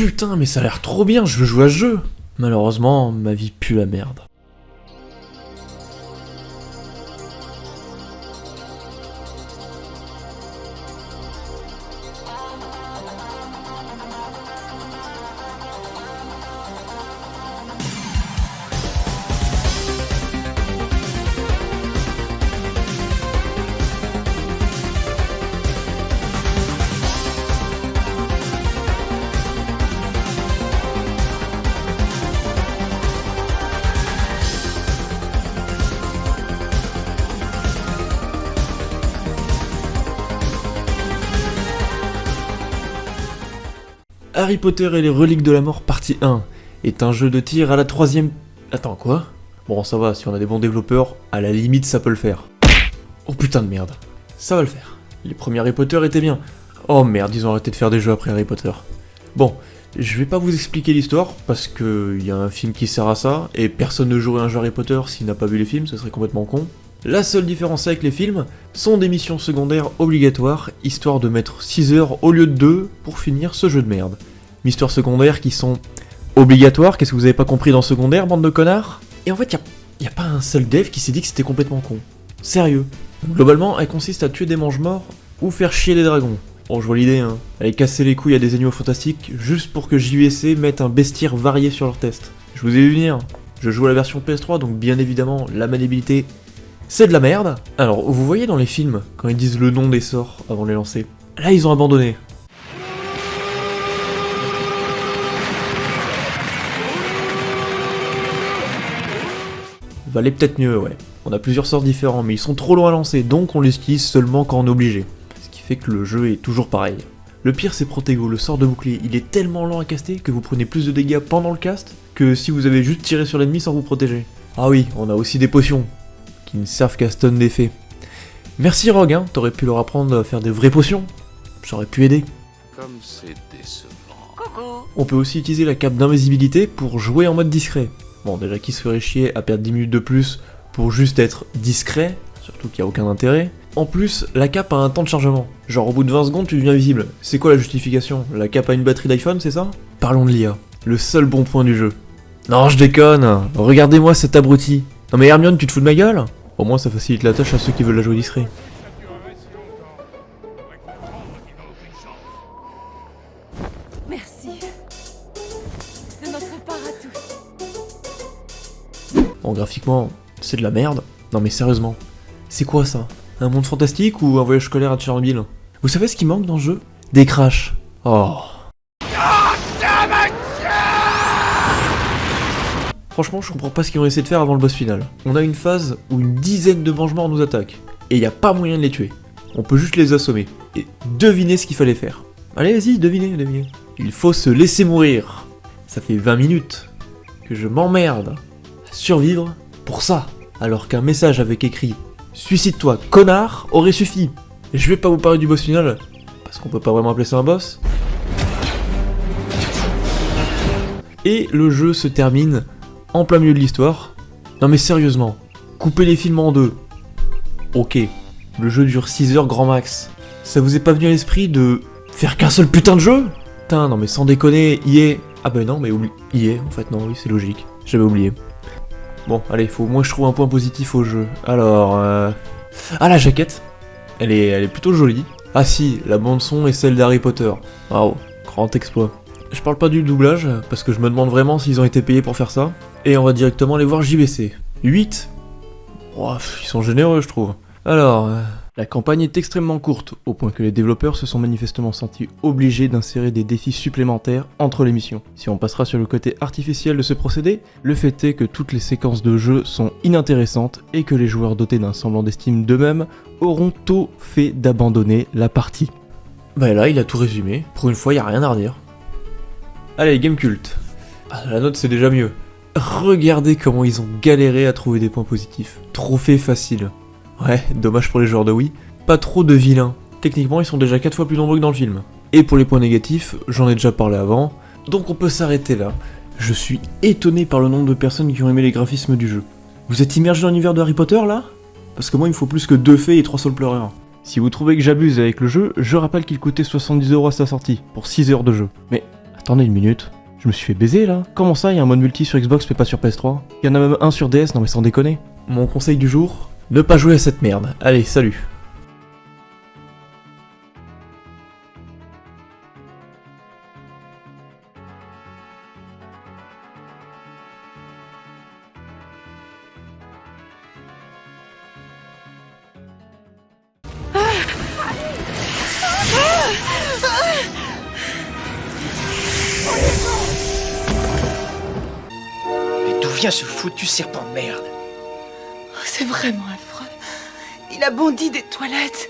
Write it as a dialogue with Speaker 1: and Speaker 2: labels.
Speaker 1: Putain, mais ça a l'air trop bien, je veux jouer à ce jeu. Malheureusement, ma vie pue la merde. Harry Potter et les reliques de la mort partie 1 est un jeu de tir à la 3ème... Attends, quoi? Bon, ça va, si on a des bons développeurs, à la limite ça peut le faire. Oh putain de merde. Ça va le faire. Les premiers Harry Potter étaient bien. Oh merde, ils ont arrêté de faire des jeux après Harry Potter. Bon, je vais pas vous expliquer l'histoire, parce que y a un film qui sert à ça, et personne ne jouerait un jeu Harry Potter s'il n'a pas vu les films, ce serait complètement con. La seule différence avec les films sont des missions secondaires obligatoires, histoire de mettre 6 heures au lieu de 2 pour finir ce jeu de merde. Missions secondaires qui sont obligatoires, qu'est-ce que vous avez pas compris dans secondaire, bande de connards? Et en fait, y a pas un seul dev qui s'est dit que c'était complètement con. Sérieux. Globalement, elle consiste à tuer des mange-morts ou faire chier des dragons. Bon, je vois l'idée, hein. Aller casser les couilles à des animaux fantastiques juste pour que JUSC mette un bestiaire varié sur leur test. Je vous ai vu venir. Je joue à la version PS3, donc bien évidemment, la maniabilité, c'est de la merde. Alors, vous voyez dans les films, quand ils disent le nom des sorts avant de les lancer, là ils ont abandonné. Valait peut-être mieux, ouais. On a plusieurs sorts différents, mais ils sont trop loin à lancer, donc on les utilise seulement quand on est obligé. Ce qui fait que le jeu est toujours pareil. Le pire c'est Protego, le sort de bouclier, il est tellement lent à caster que vous prenez plus de dégâts pendant le cast que si vous avez juste tiré sur l'ennemi sans vous protéger. Ah oui, on a aussi des potions, qui ne servent qu'à stun d'effet. Merci Rogue, hein, t'aurais pu leur apprendre à faire des vraies potions. Ça aurait pu aider.
Speaker 2: Comme c'est décevant.
Speaker 3: Coucou.
Speaker 1: On peut aussi utiliser la cape d'invisibilité pour jouer en mode discret. Bon, déjà qui se ferait chier à perdre 10 minutes de plus pour juste être discret, surtout qu'il n'y a aucun intérêt. En plus, la cape a un temps de chargement. Genre au bout de 20 secondes, tu deviens visible. C'est quoi la justification? La cape a une batterie d'iPhone, c'est ça? Parlons de l'IA, le seul bon point du jeu. Non, je déconne. Regardez-moi cet abruti. Non mais Hermione, tu te fous de ma gueule? Au moins ça facilite la tâche à ceux qui veulent la jouer discret.
Speaker 3: Merci. De notre part à tous.
Speaker 1: Bon, graphiquement, c'est de la merde. Non mais sérieusement, c'est quoi ça? Un monde fantastique ou un voyage scolaire à Tchernobyl? Vous savez ce qui manque dans ce jeu? Des crashs. Oh. Franchement, je comprends pas ce qu'ils ont essayé de faire avant le boss final. On a une phase où une dizaine de mange-morts nous attaquent, et y a pas moyen de les tuer. On peut juste les assommer. Et devinez ce qu'il fallait faire. Allez, vas-y, devinez. Il faut se laisser mourir. Ça fait 20 minutes que je m'emmerde à survivre pour ça, alors qu'un message avec écrit « Suicide-toi, connard !» aurait suffi. Et je vais pas vous parler du boss final, parce qu'on peut pas vraiment appeler ça un boss. Et le jeu se termine en plein milieu de l'histoire. Non mais sérieusement, couper les films en deux. Ok, le jeu dure 6 heures grand max. Ça vous est pas venu à l'esprit de faire qu'un seul putain de jeu? Putain, non mais sans déconner, EA... Ah bah non, mais oublie... EA, en fait non, oui, c'est logique. J'avais oublié. Bon, allez, faut au moins que je trouve un point positif au jeu. Alors, Ah, la jaquette. Elle est plutôt jolie. Ah si, la bande son est celle d'Harry Potter. Waouh, grand exploit. Je parle pas du doublage, parce que je me demande vraiment s'ils ont été payés pour faire ça. Et on va directement aller voir JVC. 8 oh, ils sont généreux, je trouve. Alors, la campagne est extrêmement courte, au point que les développeurs se sont manifestement sentis obligés d'insérer des défis supplémentaires entre les missions. Si on passera sur le côté artificiel de ce procédé, le fait est que toutes les séquences de jeu sont inintéressantes et que les joueurs dotés d'un semblant d'estime d'eux-mêmes auront tôt fait d'abandonner la partie. Bah là, il a tout résumé. Pour une fois, y a rien à redire. Allez, Gamecult. Ah, la note, c'est déjà mieux. Regardez comment ils ont galéré à trouver des points positifs. Trophée facile. Ouais, dommage pour les joueurs de Wii. Pas trop de vilains. Techniquement, ils sont déjà 4 fois plus nombreux que dans le film. Et pour les points négatifs, j'en ai déjà parlé avant, donc on peut s'arrêter là. Je suis étonné par le nombre de personnes qui ont aimé les graphismes du jeu. Vous êtes immergé dans l'univers de Harry Potter là? Parce que moi il me faut plus que 2 fées et 3 saules pleureurs. Si vous trouvez que j'abuse avec le jeu, je rappelle qu'il coûtait 70€ à sa sortie, pour 6 heures de jeu. Mais Attendez une minute. Je me suis fait baiser là? Comment ça, il y a un mode multi sur Xbox mais pas sur PS3? Il y en a même un sur DS, non mais sans déconner. Mon conseil du jour, ne pas jouer à cette merde. Allez, salut.
Speaker 4: Mais d'où vient ce foutu serpent de merde?
Speaker 3: Oh, c'est vraiment affreux. Il a bondi des toilettes.